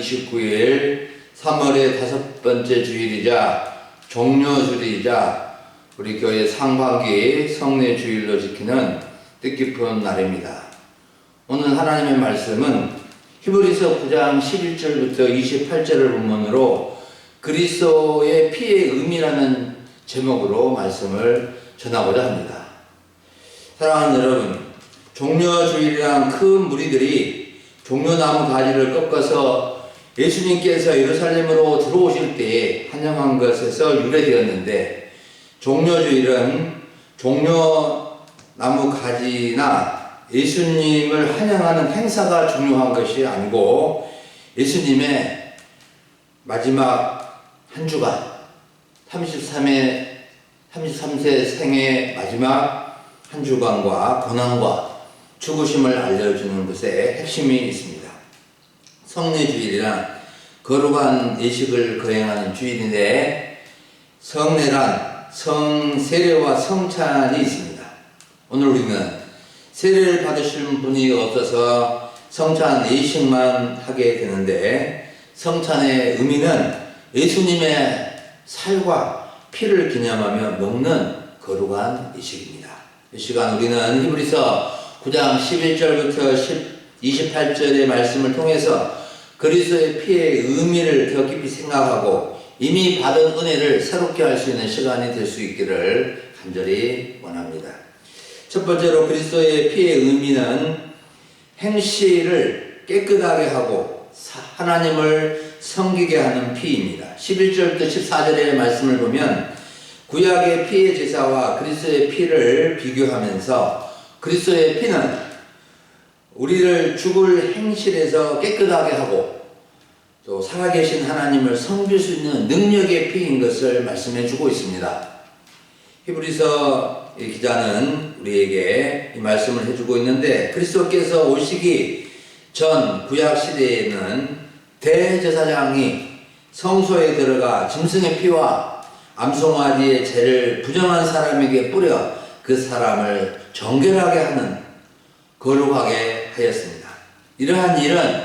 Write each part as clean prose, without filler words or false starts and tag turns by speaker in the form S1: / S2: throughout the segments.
S1: 29일 3월의 5번째 주일이자 종료주일이자 우리 교회 상반기 성례 주일로 지키는 뜻깊은 날입니다. 오늘 하나님의 말씀은 히브리서 9장 11절부터 28절을 본문으로 그리스도의 피의 의미라는 제목으로 말씀을 전하고자 합니다. 사랑하는 여러분, 종려주일이란 큰 무리들이 종려나무 가지를 꺾어서 예수님께서 예루살렘으로 들어오실 때에 환영한 것에서 유래되었는데, 종려주일은 종려나무 가지나 예수님을 환영하는 행사가 중요한 것이 아니고 예수님의 마지막 한 주간 33세 생의 마지막 한 주간과 고난과 죽으심을 알려주는 것에 핵심이 있습니다. 성례주일이란 거룩한 예식을 거행하는 주일인데, 성례란 세례와 성찬이 있습니다. 오늘 우리는 세례를 받으실 분이 없어서 성찬 예식만 하게 되는데, 성찬의 의미는 예수님의 살과 피를 기념하며 먹는 거룩한 예식입니다. 이 시간 우리는 히브리서 9장 11절부터 28절의 말씀을 통해서 그리스도의 피의 의미를 더 깊이 생각하고 이미 받은 은혜를 새롭게 할 수 있는 시간이 될 수 있기를 간절히 원합니다. 첫 번째로 그리스도의 피의 의미는 행실을 깨끗하게 하고 하나님을 섬기게 하는 피입니다. 11절부터 14절의 말씀을 보면 구약의 피의 제사와 그리스도의 피를 비교하면서 그리스도의 피는 우리를 죽을 행실에서 깨끗하게 하고 또 살아계신 하나님을 섬길 수 있는 능력의 피인 것을 말씀해 주고 있습니다. 히브리서 기자는 우리에게 이 말씀을 해주고 있는데, 그리스도께서 오시기 전 구약 시대에는 대제사장이 성소에 들어가 짐승의 피와 암송아지의 죄를 부정한 사람에게 뿌려 그 사람을 정결하게 하는, 거룩하게 하였습니다. 이러한 일은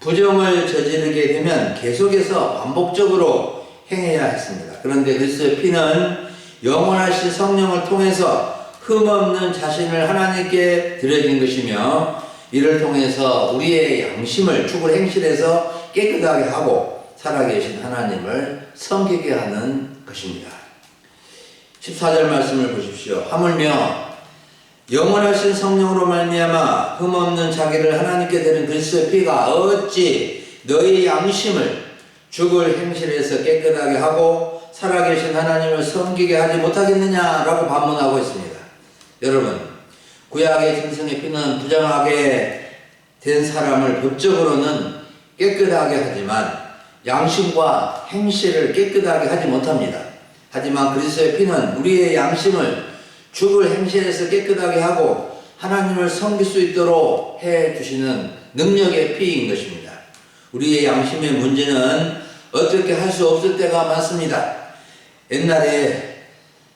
S1: 부정을 저지르게 되면 계속해서 반복적으로 행해야 했습니다. 그런데 그리스도의 피는 영원하신 성령을 통해서 흠없는 자신을 하나님께 드려진 것이며, 이를 통해서 우리의 양심을 죽을 행실에서 깨끗하게 하고 살아계신 하나님을 섬기게 하는 것입니다. 14절 말씀을 보십시오. 하물며 영원하신 성령으로 말미암아 흠없는 자기를 하나님께 드린 그리스도의 피가 어찌 너희 양심을 죽을 행실에서 깨끗하게 하고 살아계신 하나님을 섬기게 하지 못하겠느냐라고 반문하고 있습니다. 여러분, 구약의 짐승의 피는 부정하게 된 사람을 법적으로는 깨끗하게 하지만 양심과 행실을 깨끗하게 하지 못합니다. 하지만 그리스도의 피는 우리의 양심을 죽을 행실에서 깨끗하게 하고 하나님을 섬길 수 있도록 해주시는 능력의 피인 것입니다. 우리의 양심의 문제는 어떻게 할 수 없을 때가 많습니다. 옛날에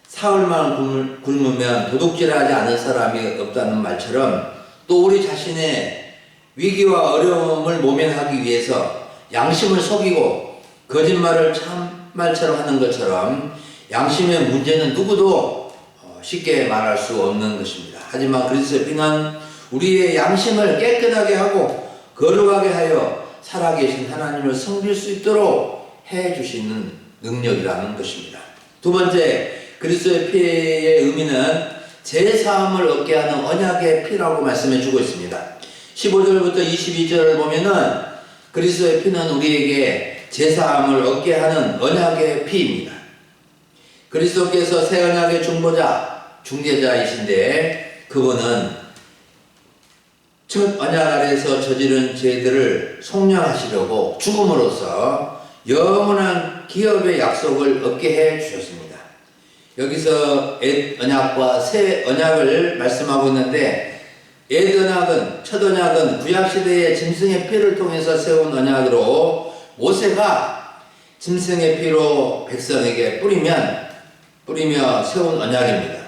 S1: 사흘만 굶으면 도둑질하지 않은 사람이 없다는 말처럼, 또 우리 자신의 위기와 어려움을 모면하기 위해서 양심을 속이고 거짓말을 참말처럼 하는 것처럼 양심의 문제는 누구도 쉽게 말할 수 없는 것입니다. 하지만 그리스도의 피는 우리의 양심을 깨끗하게 하고 거룩하게 하여 살아계신 하나님을 섬길 수 있도록 해주시는 능력이라는 것입니다. 두 번째, 그리스도의 피의 의미는 죄사함을 얻게 하는 언약의 피라고 말씀해 주고 있습니다. 15절부터 22절을 보면은 그리스도의 피는 우리에게 죄사함을 얻게 하는 언약의 피입니다. 그리스도께서 새 언약의 중재자이신데, 그분은 첫 언약 아래에서 저지른 죄들을 속량하시려고 죽음으로써 영원한 기업의 약속을 얻게 해 주셨습니다. 여기서 옛 언약과 새 언약을 말씀하고 있는데, 옛 언약은, 첫 언약은 구약시대의 짐승의 피를 통해서 세운 언약으로 모세가 짐승의 피로 백성에게 뿌리며 세운 언약입니다.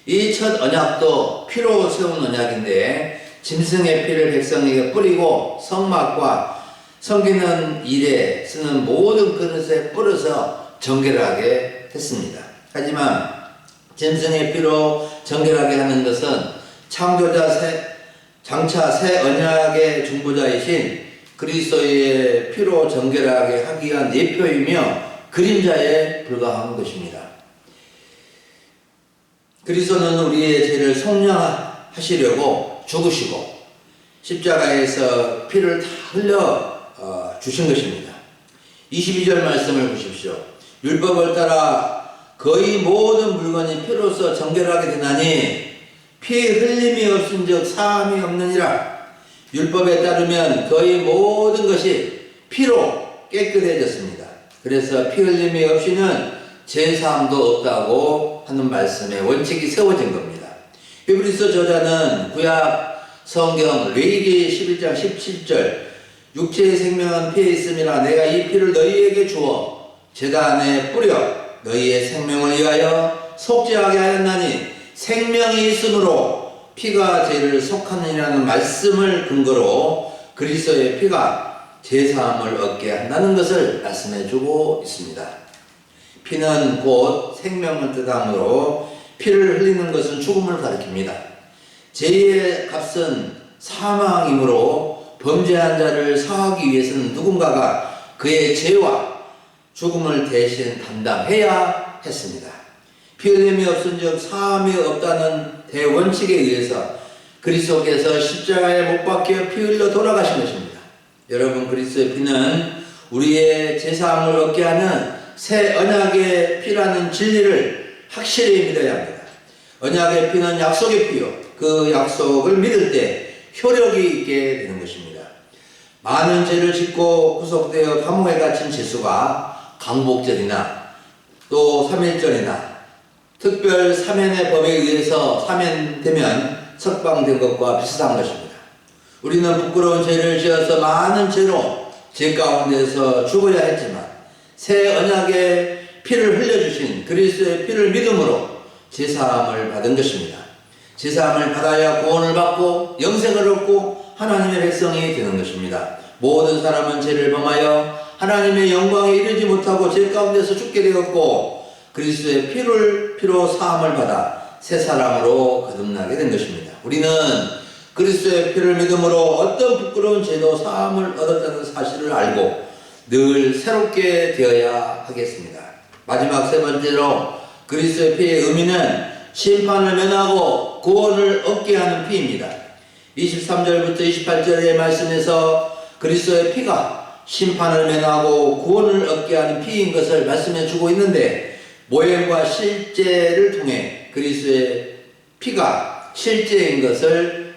S1: 이 첫 언약도 피로 세운 언약인데, 짐승의 피를 백성에게 뿌리고 성막과 섬기는 일에 쓰는 모든 그릇에 뿌려서 정결하게 했습니다. 하지만 짐승의 피로 정결하게 하는 것은 장차 새 언약의 중보자이신 그리스도의 피로 정결하게 하기 위한 예표이며 그림자에 불과한 것입니다. 그리스도는 우리의 죄를 속량하시려고 죽으시고 십자가에서 피를 다 흘려 주신 것입니다. 22절 말씀을 보십시오. 율법을 따라 거의 모든 물건이 피로써 정결하게 되나니 피 흘림이 없은즉 사함이 없느니라. 율법에 따르면 거의 모든 것이 피로 깨끗해졌습니다. 그래서 피 흘림이 없이는 제사함도 없다고 하는 말씀에 원칙이 세워진 겁니다. 히브리서 저자는 구약 성경 레위기 11장 17절 육체의 생명은 피에 있음이라 내가 이 피를 너희에게 주어 제단에 뿌려 너희의 생명을 위하여 속죄하게 하였나니 생명이 있으므로 피가 죄를 속하느니라는 말씀을 근거로 그리스도의 피가 제사함을 얻게 한다는 것을 말씀해 주고 있습니다. 피는 곧 생명을 뜻하므로 피를 흘리는 것은 죽음을 가리킵니다. 죄의 값은 사망이므로 범죄한 자를 사하기 위해서는 누군가가 그의 죄와 죽음을 대신 담당해야 했습니다. 피 흘림이 없은즉 사함이 없다는 대원칙에 의해서 그리스도께서 십자가에 못 박혀 피 흘려 돌아가신 것입니다. 여러분, 그리스도의 피는 우리의 제사함을 얻게 하는 새 언약의 피라는 진리를 확실히 믿어야 합니다. 언약의 피는 약속의 피요, 그 약속을 믿을 때 효력이 있게 되는 것입니다. 많은 죄를 짓고 구속되어 감옥에 갇힌 죄수가 강복절이나 또 3일절이나 특별 사면의 법에 의해서 사면되면 석방된 것과 비슷한 것입니다. 우리는 부끄러운 죄를 지어서 많은 죄로 죄 가운데서 죽어야 했지만 새 언약의 피를 흘려주신 그리스도의 피를 믿음으로 제사함을 받은 것입니다. 제사함을 받아야 구원을 받고 영생을 얻고 하나님의 백성이 되는 것입니다. 모든 사람은 죄를 범하여 하나님의 영광에 이르지 못하고 죄 가운데서 죽게 되었고 그리스도의 피로 사함을 받아 새 사람으로 거듭나게 된 것입니다. 우리는 그리스도의 피를 믿음으로 어떤 부끄러운 죄도 사함을 얻었다는 사실을 알고 늘 새롭게 되어야 하겠습니다. 마지막 세 번째로 그리스도의 피의 의미는 심판을 면하고 구원을 얻게 하는 피입니다. 23절부터 28절의 말씀에서 그리스도의 피가 심판을 면하고 구원을 얻게 하는 피인 것을 말씀해 주고 있는데 모형과 실제를 통해 그리스도의 피가 실제인 것을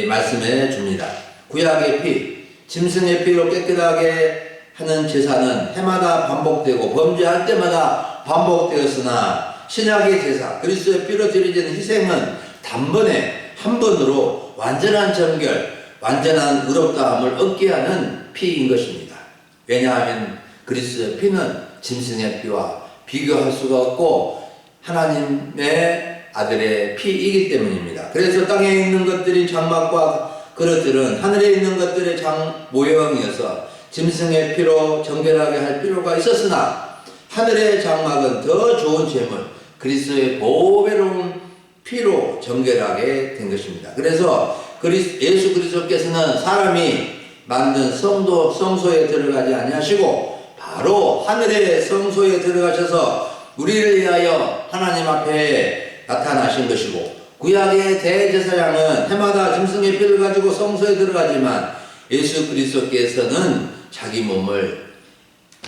S1: 말씀해 줍니다. 구약의 피, 짐승의 피로 깨끗하게 하는 제사는 해마다 반복되고 범죄할 때마다 반복되었으나 신약의 제사, 그리스도의 피로 드려지는 희생은 단번에 한 번으로 완전한 정결, 완전한 의롭다함을 얻게 하는 피인 것입니다. 왜냐하면 그리스도의 피는 짐승의 피와 비교할 수가 없고 하나님의 아들의 피이기 때문입니다. 그래서 땅에 있는 것들이 장막과 그릇들은 하늘에 있는 것들의 모형이어서 짐승의 피로 정결하게 할 필요가 있었으나 하늘의 장막은 더 좋은 제물 그리스도의 보배로운 피로 정결하게 된 것입니다. 그래서 예수 그리스도께서는 사람이 만든 성소에 들어가지 아니하시고 바로 하늘의 성소에 들어가셔서 우리를 위하여 하나님 앞에 나타나신 것이고 구약의 대제사장은 해마다 짐승의 피를 가지고 성소에 들어가지만 예수 그리스도께서는 자기 몸을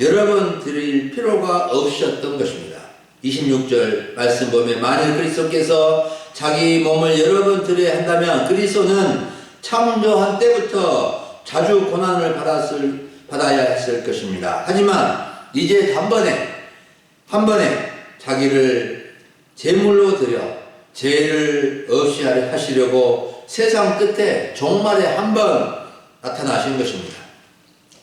S1: 여러 번 드릴 필요가 없으셨던 것입니다. 26절 말씀 보면 만일 그리스도께서 자기 몸을 여러 번 드려야 한다면 그리스도는 창조한 때부터 자주 고난을 받아야 했을 것입니다. 하지만 이제 한 번에 자기를 제물로 드려 죄를 없이 하시려고 세상 끝에 종말에 한 번 나타나신 것입니다.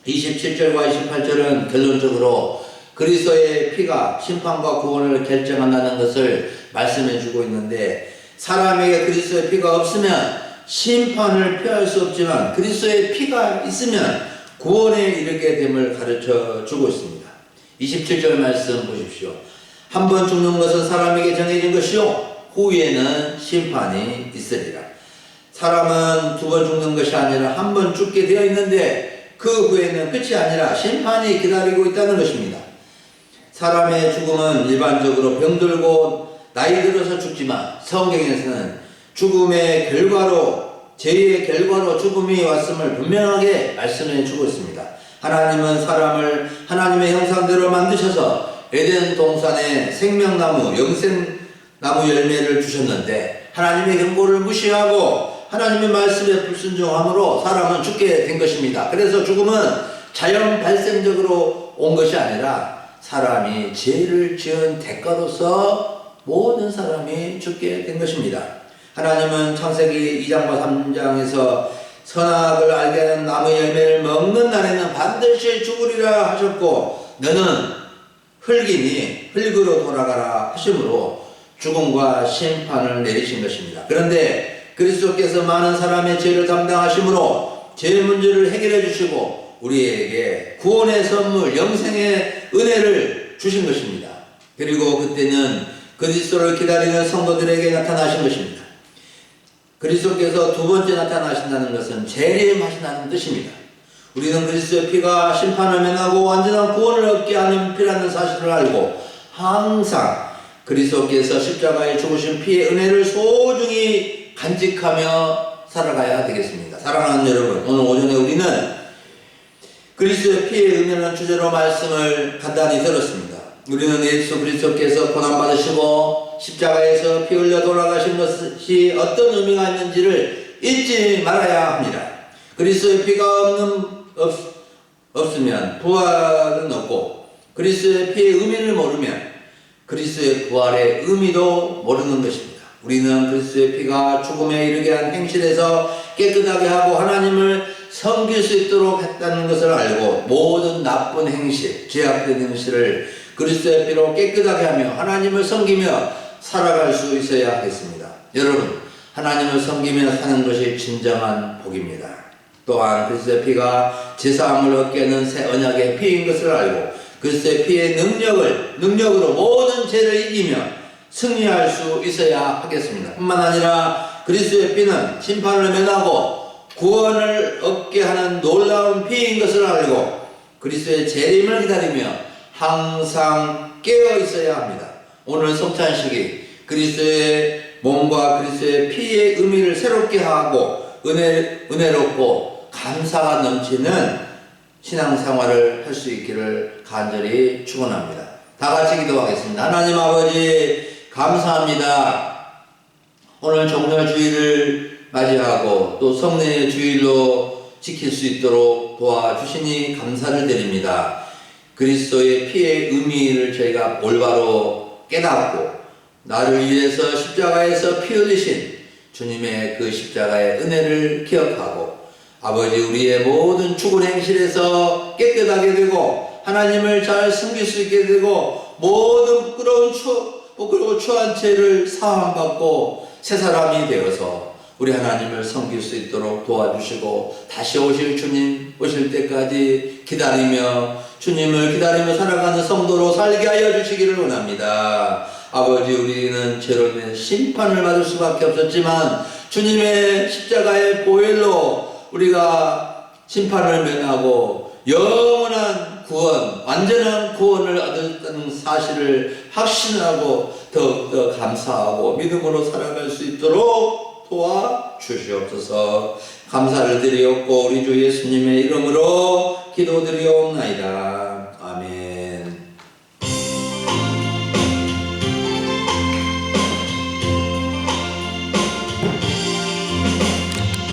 S1: 27절과 28절은 결론적으로 그리스도의 피가 심판과 구원을 결정한다는 것을 말씀해 주고 있는데 사람에게 그리스도의 피가 없으면 심판을 피할 수 없지만 그리스도의 피가 있으면 구원에 이르게 됨을 가르쳐 주고 있습니다. 27절 말씀 보십시오. 한 번 죽는 것은 사람에게 정해진 것이요 후에는 심판이 있으리라. 사람은 두 번 죽는 것이 아니라 한 번 죽게 되어 있는데 그 후에는 끝이 아니라 심판이 기다리고 있다는 것입니다. 사람의 죽음은 일반적으로 병들고 나이 들어서 죽지만 성경에서는 죽음의 결과로, 죄의 결과로 죽음이 왔음을 분명하게 말씀해 주고 있습니다. 하나님은 사람을 하나님의 형상대로 만드셔서 에덴 동산에 생명나무, 영생나무 열매를 주셨는데 하나님의 경고를 무시하고 하나님의 말씀에 불순종함으로 사람은 죽게 된 것입니다. 그래서 죽음은 자연 발생적으로 온 것이 아니라 사람이 죄를 지은 대가로서 모든 사람이 죽게 된 것입니다. 하나님은 창세기 2장과 3장에서 선악을 알게 하는 나무의 열매를 먹는 날에는 반드시 죽으리라 하셨고 너는 흙이니 흙으로 돌아가라 하심으로 죽음과 심판을 내리신 것입니다. 그런데 그리스도께서 많은 사람의 죄를 담당하심으로 죄 문제를 해결해 주시고 우리에게 구원의 선물, 영생의 은혜를 주신 것입니다. 그리고 그때는 그리스도를 기다리는 성도들에게 나타나신 것입니다. 그리스도께서 두 번째 나타나신다는 것은 재림하신다는 뜻입니다. 우리는 그리스도의 피가 심판을 면하고 완전한 구원을 얻게 하는 피라는 사실을 알고 항상 그리스도께서 십자가에 죽으신 피의 은혜를 소중히 간직하며 살아가야 되겠습니다. 사랑하는 여러분, 오늘 오전에 우리는 그리스도의 피의 은혜라는 주제로 말씀을 간단히 들었습니다. 우리는 예수 그리스도께서 고난받으시고 십자가에서 피 흘려 돌아가신 것이 어떤 의미가 있는지를 잊지 말아야 합니다. 그리스도의 피가 없으면 부활은 없고 그리스도의 피의 의미를 모르면 그리스도의 부활의 의미도 모르는 것입니다. 우리는 그리스도의 피가 죽음에 이르게 한 행실에서 깨끗하게 하고 하나님을 섬길 수 있도록 했다는 것을 알고 모든 나쁜 행실, 죄악된 행실을 그리스도의 피로 깨끗하게 하며 하나님을 섬기며 살아갈 수 있어야 하겠습니다. 여러분, 하나님을 섬기며 사는 것이 진정한 복입니다. 또한 그리스도의 피가 제사함을 얻게 하는 새 언약의 피인 것을 알고 그리스도의 피의 능력으로 모든 죄를 이기며 승리할 수 있어야 하겠습니다. 뿐만 아니라 그리스도의 피는 심판을 면하고 구원을 얻게 하는 놀라운 피인 것을 알고 그리스도의 재림을 기다리며 항상 깨어 있어야 합니다. 오늘 성찬식이 그리스도의 몸과 그리스도의 피의 의미를 새롭게 하고 은혜롭고 감사가 넘치는 신앙생활을 할 수 있기를 간절히 축원합니다. 다 같이 기도하겠습니다. 하나님 아버지 감사합니다. 오늘 종려주일을 맞이하고 또 성례의 주일로 지킬 수 있도록 도와주시니 감사를 드립니다. 그리스도의 피의 의미를 저희가 올바로 깨닫고 나를 위해서 십자가에서 피 흘리신 주님의 그 십자가의 은혜를 기억하고 아버지 우리의 모든 죽은 행실에서 깨끗하게 되고 하나님을 잘 섬길 수 있게 되고 모든 부끄러워 추한 죄를 사함받고 새 사람이 되어서 우리 하나님을 섬길 수 있도록 도와주시고 다시 오실 주님 오실 때까지 기다리며 주님을 기다리며 살아가는 성도로 살게 하여 주시기를 원합니다. 아버지 우리는 죄로 인해 심판을 받을 수밖에 없었지만 주님의 십자가의 보혈로 우리가 심판을 면하고 영원한 구원, 완전한 구원을 얻었다는 사실을 확신하고 더욱더 감사하고 믿음으로 살아갈 수 있도록 도와주시옵소서. 감사를 드리옵고 우리 주 예수님의 이름으로 기도드리옵나이다.